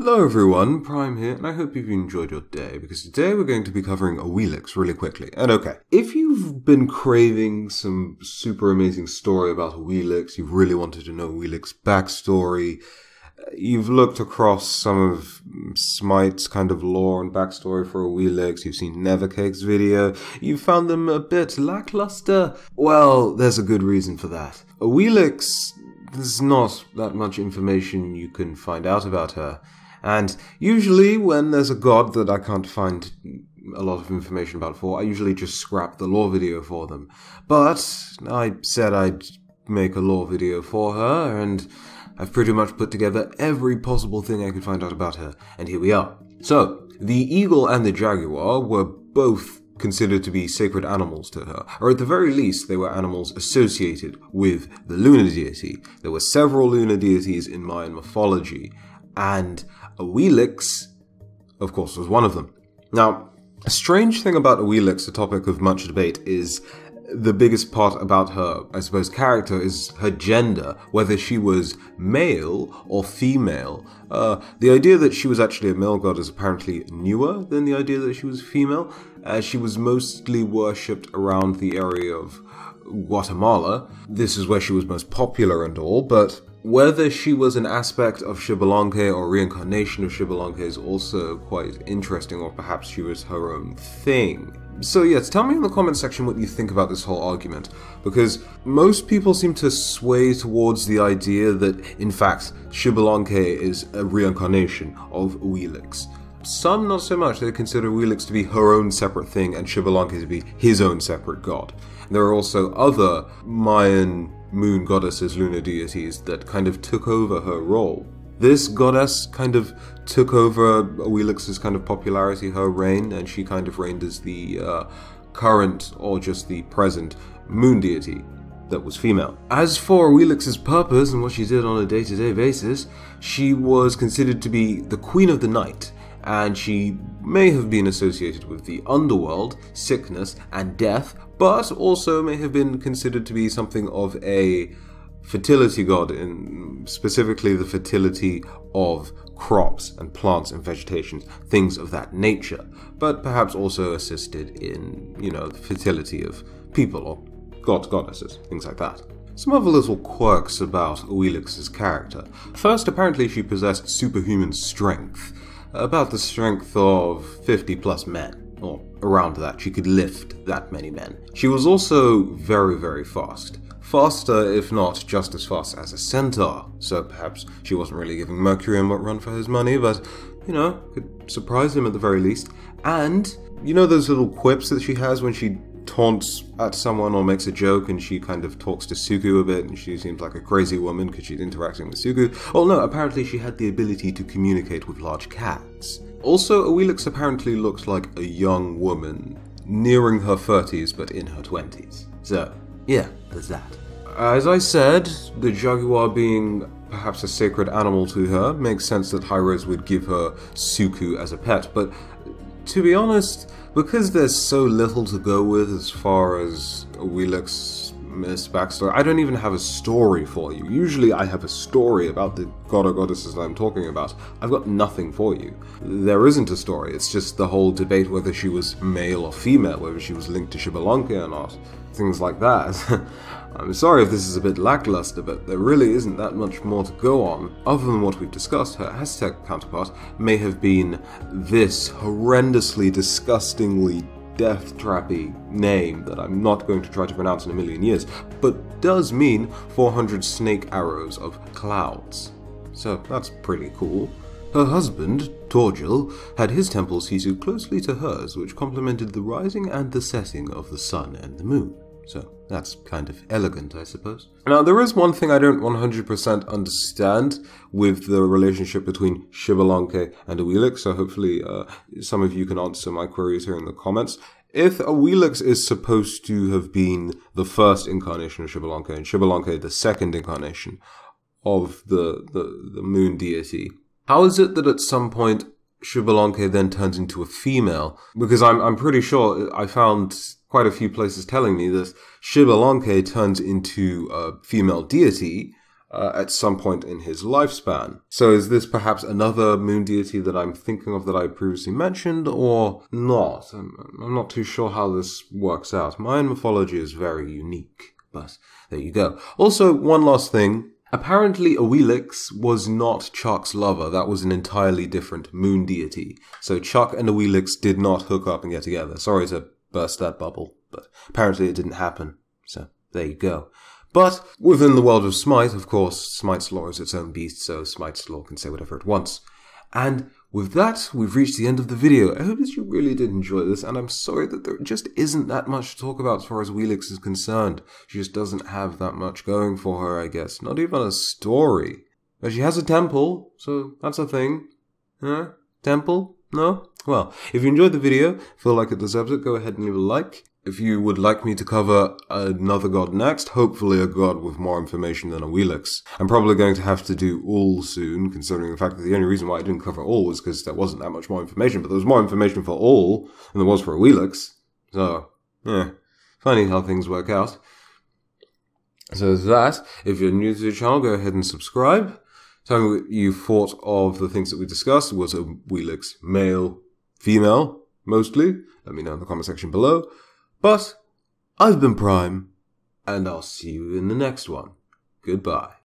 Hello everyone, Prime here, and I hope you've enjoyed your day, because today we're going to be covering Awilix really quickly. And okay, if you've been craving some super amazing story about Awilix, you've really wanted to know Awilix's backstory, you've looked across some of Smite's kind of lore and backstory for Awilix, you've seen Nevercake's video, you've found them a bit lackluster, well, there's a good reason for that. Awilix, there's not that much information you can find out about her. And usually when there's a god that I can't find a lot of information about for, I usually just scrap the lore video for them. But I said I'd make a lore video for her, and I've pretty much put together every possible thing I could find out about her, and here we are. So, the eagle and the jaguar were both considered to be sacred animals to her, or at the very least they were animals associated with the lunar deity. There were several lunar deities in Mayan mythology, and Awilix, of course, was one of them. Now, a strange thing about Awilix, a topic of much debate, is the biggest part about her, I suppose, character is her gender, whether she was male or female. The idea that she was actually a male god is apparently newer than the idea that she was female, as she was mostly worshipped around the area of Guatemala. This is where she was most popular and all, but whether she was an aspect of Xbalanque or reincarnation of Xbalanque is also quite interesting, or perhaps she was her own thing. So yes, tell me in the comment section what you think about this whole argument, because most people seem to sway towards the idea that, in fact, Xbalanque is a reincarnation of Awilix. Some not so much. They consider Awilix to be her own separate thing and Xbalanque to be his own separate god. There are also other Mayan moon goddesses, lunar deities, that kind of took over her role. This goddess kind of took over Awilix's kind of popularity, her reign, and she kind of reigned as the current, or just the present, moon deity that was female. As for Awilix's purpose and what she did on a day-to-day basis, she was considered to be the queen of the night, and she may have been associated with the underworld, sickness, and death, but also may have been considered to be something of a fertility god, in specifically the fertility of crops and plants and vegetation, things of that nature, but perhaps also assisted in, the fertility of people or gods, goddesses, things like that. Some other little quirks about Awilix's character. First, apparently she possessed superhuman strength, about the strength of 50 plus men, or around that. She could lift that many men. She was also very, very fast. Faster, if not just as fast as a centaur, so perhaps she wasn't really giving Mercury a run for his money, but, could surprise him at the very least. And, those little quips that she has when she taunts at someone or makes a joke, and she kind of talks to Suku a bit, and she seems like a crazy woman because she's interacting with Suku. Oh no, apparently she had the ability to communicate with large cats. Also, Awilix apparently looked like a young woman, nearing her 30s but in her 20s. So, yeah, there's that. As I said, the jaguar being perhaps a sacred animal to her, makes sense that Hi-Rez would give her Suku as a pet, but to be honest, because there's so little to go with as far as Awilix's backstory, I don't even have a story for you. Usually I have a story about the god or goddesses that I'm talking about. I've got nothing for you. There isn't a story, it's just the whole debate whether she was male or female, whether she was linked to Xbalanque or not, things like that. I'm sorry if this is a bit lackluster, but there really isn't that much more to go on. Other than what we've discussed, her Aztec counterpart may have been this horrendously, disgustingly death-trappy name that I'm not going to try to pronounce in a million years, but does mean 400 snake arrows of clouds. So that's pretty cool. Her husband, Torgil, had his temple seated closely to hers, which complemented the rising and the setting of the sun and the moon. So that's kind of elegant, I suppose. Now, there is one thing I don't 100% understand with the relationship between Xbalanque and Awilix, so hopefully some of you can answer my queries here in the comments. If Awilix is supposed to have been the first incarnation of Xbalanque, and Xbalanque the second incarnation of the moon deity, how is it that at some point Xbalanque then turns into a female? Because I'm pretty sure I found quite a few places telling me that Xbalanque turns into a female deity at some point in his lifespan. So is this perhaps another moon deity that I'm thinking of that I previously mentioned, or not? I'm not too sure how this works out. Mayan mythology is very unique, but there you go. Also, one last thing. Apparently, Awilix was not Chuck's lover. That was an entirely different moon deity. So Chuck and Awilix did not hook up and get together. Sorry to burst that bubble, but apparently it didn't happen. So there you go. But within the world of Smite, of course, Smite's lore is its own beast, so Smite's lore can say whatever it wants. And with that, we've reached the end of the video. I hope that you really did enjoy this, and I'm sorry that there just isn't that much to talk about as far as Awilix is concerned. She just doesn't have that much going for her, I guess. Not even a story. But she has a temple, so that's a thing. Huh? Temple? No? Well, if you enjoyed the video, feel like it deserves it, go ahead and leave a like. If you would like me to cover another god next, hopefully a god with more information than Awilix. I'm probably going to have to do all soon, considering the fact that the only reason why I didn't cover all was because there wasn't that much more information, but there was more information for all than there was for Awilix. So, yeah, funny how things work out. So there's that. If you're new to the channel, go ahead and subscribe. Tell me what you thought of the things that we discussed. Was Awilix male, female, mostly? Let me know in the comment section below. But I've been Prime, and I'll see you in the next one. Goodbye.